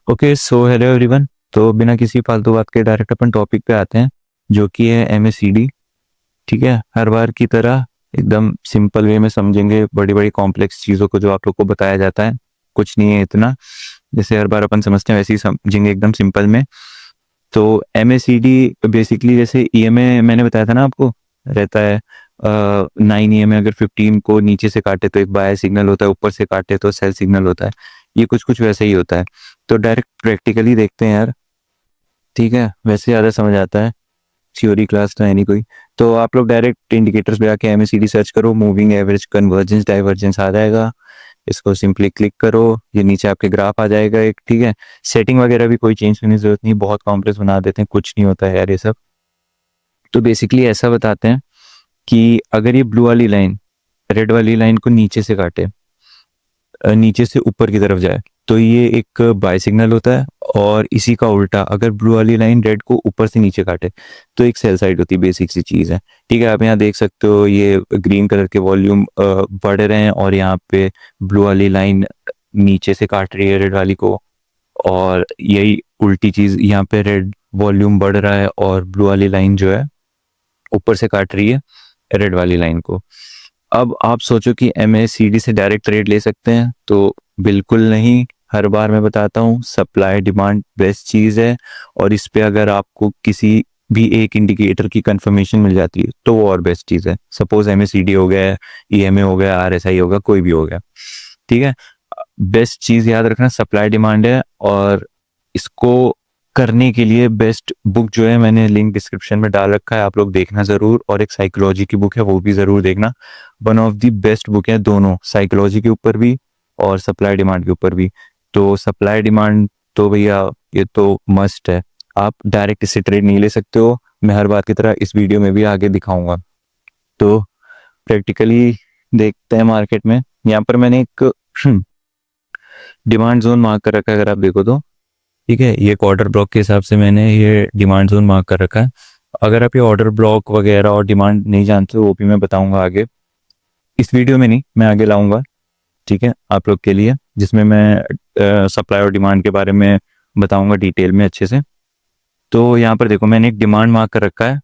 Okay so hello everyone. तो बिना किसी फालतू बात के डायरेक्ट अपन टॉपिक पे आते हैं, जो कि है एमएससीडी। ठीक है, हर बार की तरह एकदम सिंपल वे में समझेंगे बड़ी बड़ी कॉम्प्लेक्स चीज़ों को जो आप लोग को बताया जाता है। कुछ नहीं है इतना, जैसे हर बार अपन समझते हैं वैसे ही समझेंगे एकदम सिंपल में। तो एमएससीडी बेसिकली जैसे ईएमए मैंने बताया था ना आपको, रहता है 9 ईएमए। अगर 15 को नीचे से काटे तो एक बायस सिग्नल होता है, ऊपर से काटे तो सेल सिग्नल होता है। ये कुछ कुछ वैसे ही होता है। तो डायरेक्ट प्रैक्टिकली देखते हैं यार। ठीक है, वैसे ज़्यादा समझ आता है, थ्योरी क्लास तो है नहीं कोई। तो आप लोग डायरेक्ट इंडिकेटर्स पे आके एमएससीडी सर्च करो, मूविंग एवरेज, कन्वर्जेंस, डाइवर्जेंस आ जाएगा। इसको सिंपली क्लिक करो, ये नीचे आपके ग्राफ आ जाएगा एक। ठीक है, सेटिंग वगैरह भी कोई चेंज करने की जरूरत नहीं, बहुत कॉम्प्लेक्स बना देते हैं, कुछ नहीं होता है यार ये सब। तो बेसिकली ऐसा बताते हैं कि अगर ये ब्लू वाली लाइन रेड वाली लाइन को नीचे से काटे, नीचे से ऊपर की तरफ जाए, तो ये एक बाय सिग्नल होता है। और इसी का उल्टा, अगर ब्लू वाली लाइन रेड को ऊपर से नीचे काटे तो एक सेल साइड होती है। बेसिक सी चीज़ है। ठीक है, आप यहाँ देख सकते हो ये ग्रीन कलर के वॉल्यूम बढ़ रहे हैं, और यहाँ पे ब्लू वाली लाइन नीचे से काट रही है रेड वाली को। और यही उल्टी चीज़, यहाँ पे रेड वॉल्यूम बढ़ रहा है और ब्लू वाली लाइन जो है ऊपर से काट रही है रेड वाली लाइन को। अब आप सोचो कि एमएससीडी से डायरेक्ट ट्रेड ले सकते हैं, तो बिल्कुल नहीं। हर बार मैं बताता हूँ, सप्लाई डिमांड बेस्ट चीज़ है। और इस पे अगर आपको किसी भी एक इंडिकेटर की कंफर्मेशन मिल जाती है तो वो और बेस्ट चीज़ है। सपोज एमएससीडी हो गया, ईएमए हो गया, आरएसआई होगा, कोई भी हो गया। ठीक है, बेस्ट चीज़ याद रखना सप्लाई डिमांड है। और इसको करने के लिए बेस्ट बुक जो है, मैंने लिंक डिस्क्रिप्शन में डाल रखा है, आप लोग देखना ज़रूर। और एक साइकोलॉजी की बुक है, वो भी ज़रूर देखना। One of the best book है दोनों, साइकोलॉजी के ऊपर भी और सप्लाई डिमांड के ऊपर भी। तो सप्लाई डिमांड तो भैया ये तो मस्ट है। आप डायरेक्ट इससे ट्रेड नहीं ले सकते हो, मैं हर बार की तरह इस वीडियो में भी आगे दिखाऊंगा। तो प्रैक्टिकली देखते हैं मार्केट में। यहाँ पर मैंने एक डिमांड जोन मार्क कर रखा है, अगर आप देखो तो। ठीक है, ये एक ऑर्डर ब्लॉक के हिसाब से मैंने ये डिमांड जोन मार्क कर रखा है। अगर आप ये ऑर्डर ब्लॉक वगैरह और डिमांड नहीं जानते हो, वो भी मैं बताऊंगा आगे, इस वीडियो में नहीं, मैं आगे लाऊंगा। ठीक है, आप लोग के लिए, जिसमें मैं सप्लाई और डिमांड के बारे में बताऊंगा डिटेल में अच्छे से। तो यहाँ पर देखो, मैंने एक डिमांड मार्क कर रखा है,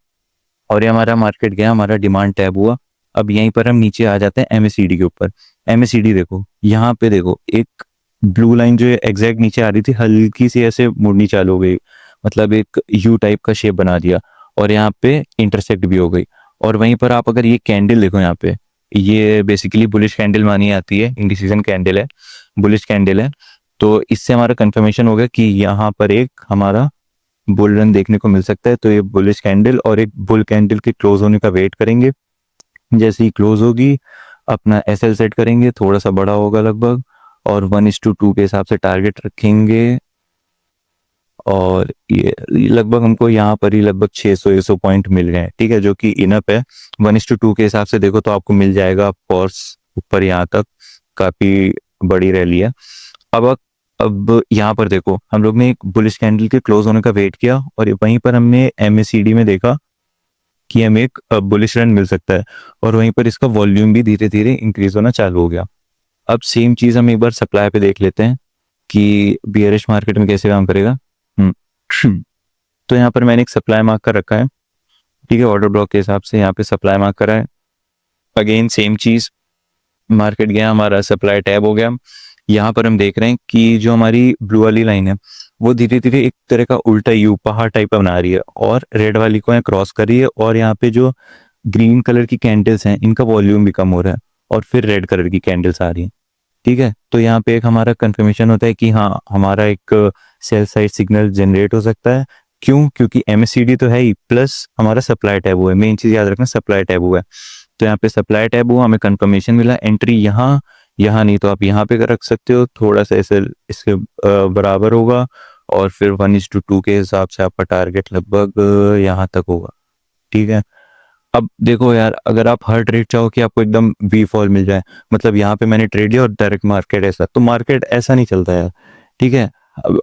और ये हमारा मार्केट गया, हमारा डिमांड टैब हुआ। अब यहीं पर हम नीचे आ जाते हैं एमएससीडी के ऊपर। एमएससीडी देखो, यहाँ पे देखो एक ब्लू लाइन जो है एग्जैक्ट नीचे आ रही थी, हल्की सी ऐसे मुड़नी चालू हो गई, मतलब एक यू टाइप का शेप बना दिया, और यहाँ पे इंटरसेक्ट भी हो गई। और वहीं पर आप अगर ये कैंडल देखो, यहाँ पे ये बेसिकली बुलिश कैंडल मानी जाती है, इंडिसीजन कैंडल है, बुलिश कैंडल है। तो इससे हमारा कंफर्मेशन हो गया कि यहाँ पर एक हमारा बुल रन देखने को मिल सकता है। तो ये बुलिश कैंडल और एक बुल कैंडल के क्लोज होने का वेट करेंगे। जैसे ही क्लोज होगी, अपना एसएल सेट करेंगे, थोड़ा सा बड़ा होगा लगभग, और 1:2 के हिसाब से टारगेट रखेंगे। और ये लगभग हमको यहाँ पर ही लगभग 600 पॉइंट मिल गए हैं। ठीक है, जो कि इनफ है। 1:2 के हिसाब से देखो तो आपको मिल जाएगा फॉर्स ऊपर यहाँ तक, काफी बड़ी रैली है। अब यहाँ पर देखो, हम लोग ने एक बुलिश कैंडल के क्लोज होने का वेट किया, और वहीं पर हमने एमएससीडी में देखा कि हमें एक बुलिश रन मिल सकता है, और वहीं पर इसका वॉल्यूम भी धीरे धीरे इंक्रीज होना चालू हो गया। अब सेम चीज हम एक बार सप्लाई पे देख लेते हैं कि बियरिश मार्केट में कैसे काम करेगा। तो यहाँ पर मैंने एक सप्लाई मार्क कर रखा है। ठीक है, ऑर्डर ब्लॉक के हिसाब से यहाँ पे सप्लाई मार्क करा है। अगेन सेम चीज, मार्केट गया, हमारा सप्लाई टैब हो गया। यहाँ पर हम देख रहे हैं कि जो हमारी ब्लू वाली लाइन है वो धीरे धीरे एक तरह का उल्टा यू पहाड़ टाइप का बना रही है, और रेड वाली को क्रॉस कर रही है। और यहाँ पे जो ग्रीन कलर की कैंडल्स हैं, इनका वॉल्यूम भी कम हो रहा है, और फिर रेड कलर की कैंडल्स आ रही हैं। ठीक है, तो यहाँ पे एक हमारा कंफर्मेशन होता है कि हाँ, हमारा एक सेल साइड सिग्नल जनरेट हो सकता है। क्यों? क्योंकि एमएससीडी तो है ही, प्लस हमारा सप्लाई टैब हुआ है। मेन चीज याद रखना, सप्लाई टैब हुआ है। तो यहाँ पे सप्लाई टैब हुआ, हमें कंफर्मेशन मिला, एंट्री यहाँ, यहाँ नहीं तो आप यहाँ पे रख सकते हो, थोड़ा सा ऐसे इसके बराबर होगा। और फिर 1:2 के हिसाब से आपका टारगेट लगभग यहाँ तक होगा। ठीक है, अब देखो यार, अगर आप हर ट्रेड चाहो कि आपको एकदम वी फॉल मिल जाए, मतलब यहाँ पे मैंने ट्रेड लिया और डायरेक्ट मार्केट ऐसा, तो मार्केट ऐसा नहीं चलता यार। ठीक है,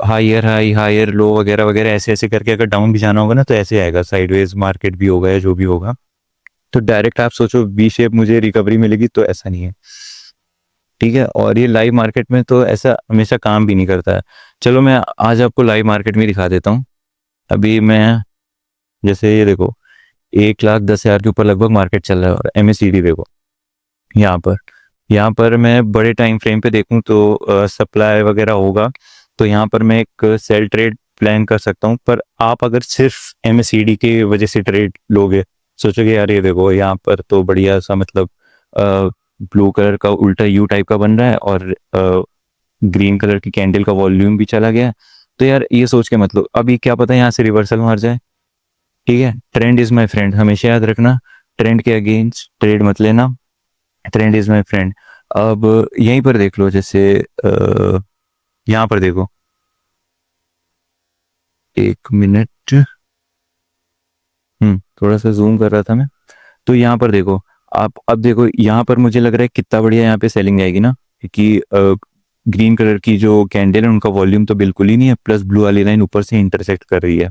हायर हाई, हायर लो वगैरह वगैरह, ऐसे ऐसे करके अगर डाउन भी जाना होगा ना, तो ऐसे आएगा, साइडवेज मार्केट भी होगा या जो भी होगा। तो डायरेक्ट आप सोचो वी शेप मुझे रिकवरी मिलेगी, तो ऐसा नहीं है। ठीक है, और ये लाइव मार्केट में तो ऐसा हमेशा काम भी नहीं करता है। चलो मैं आज आपको लाइव मार्केट में दिखा देता हूँ। अभी मैं, जैसे ये देखो, 1,10,000 के ऊपर लगभग मार्केट चल रहा है, और MACD देखो यहाँ पर मैं बड़े टाइम फ्रेम पे देखूं तो सप्लाई वगैरह होगा, तो यहाँ पर मैं एक सेल ट्रेड प्लान कर सकता हूँ। पर आप अगर सिर्फ MACD की वजह से ट्रेड लोगे, सोचोगे यार ये देखो यहाँ पर तो बढ़िया सा मतलब ब्लू कलर का उल्टा यू टाइप का बन रहा है, और ग्रीन कलर की कैंडल का वॉल्यूम भी चला गया, तो यार ये सोच के मतलब अभी क्या पता यहाँ से रिवर्सल मार जाए। ठीक है, ट्रेंड इज माय फ्रेंड, हमेशा याद रखना, ट्रेंड के अगेंस्ट ट्रेड मत लेना, ट्रेंड इज माय फ्रेंड। अब यहीं पर देख लो, जैसे यहाँ पर देखो, 1 मिनट, थोड़ा सा जूम कर रहा था मैं, तो यहाँ पर देखो आप, अब देखो यहाँ पर मुझे लग रहा है कितना बढ़िया यहाँ पे सेलिंग जाएगी ना, क्योंकि ग्रीन कलर की जो कैंडल है उनका वॉल्यूम तो बिल्कुल ही नहीं है, प्लस ब्लू वाली लाइन ऊपर से इंटरसेक्ट कर रही है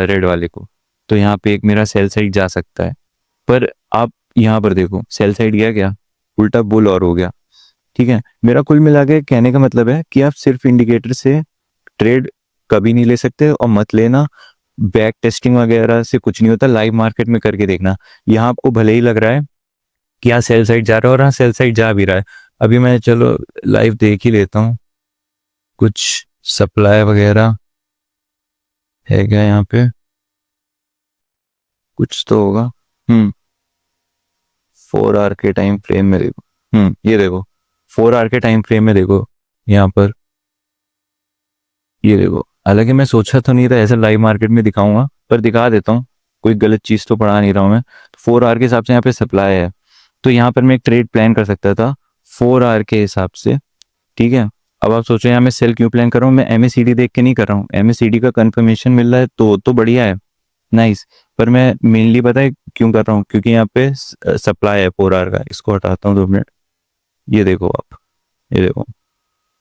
रेड वाले को, तो यहाँ पे एक मेरा सेल साइड जा सकता है। पर आप यहाँ पर देखो, सेल साइड गया क्या, उल्टा बुल और हो गया। ठीक है, मेरा कुल मिला के कहने का मतलब है कि आप सिर्फ इंडिकेटर से ट्रेड कभी नहीं ले सकते, और मत लेना, बैक टेस्टिंग वगैरह से कुछ नहीं होता, लाइव मार्केट में करके देखना। यहाँ आपको भले ही लग रहा है कि यहाँ सेल साइड जा रहा है, और हाँ सेल साइड जा भी रहा है। अभी मैं चलो लाइव देख ही लेता हूँ, कुछ सप्लाई वगैरह है क्या यहाँ पे, कुछ तो होगा। 4 आवर के टाइम फ्रेम में देखो, ये देखो 4 आवर के टाइम फ्रेम में देखो यहाँ पर, ये देखो, हालांकि मैं सोचा तो नहीं था ऐसा लाइव मार्केट में दिखाऊंगा, पर दिखा देता हूँ, कोई गलत चीज तो पढ़ा नहीं रहा हूँ मैं। 4 आवर के हिसाब से यहाँ पे सप्लाई है, तो यहाँ पर मैं एक ट्रेड प्लान कर सकता था 4 आवर के हिसाब से। ठीक है, अब आप सोचो यहाँ मैं सेल क्यों प्लान कर रहा हूँ, मैं MACD देख के नहीं कर रहा हूँ, MACD का कंफर्मेशन मिल रहा है तो बढ़िया है, नाइस। पर मैं मेनली पता है क्यों कर रहा हूँ, क्योंकि यहाँ पे सप्लाई है 4 आवर का। इसको हटाता हूँ 2 मिनट, ये देखो आप, ये देखो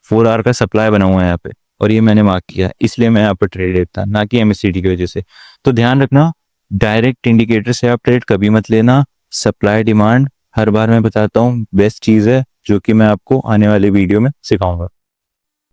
4 आवर का सप्लाई बना हुआ है यहाँ पे, और ये मैंने मार्क किया, इसलिए मैं यहाँ पर ट्रेड लेता, ना कि MACD की वजह से। तो ध्यान रखना, डायरेक्ट इंडिकेटर से आप ट्रेड कभी मत लेना। सप्लाई डिमांड हर बार मैं बताता हूँ बेस्ट चीज है, जो कि मैं आपको आने वाले वीडियो में सिखाऊंगा।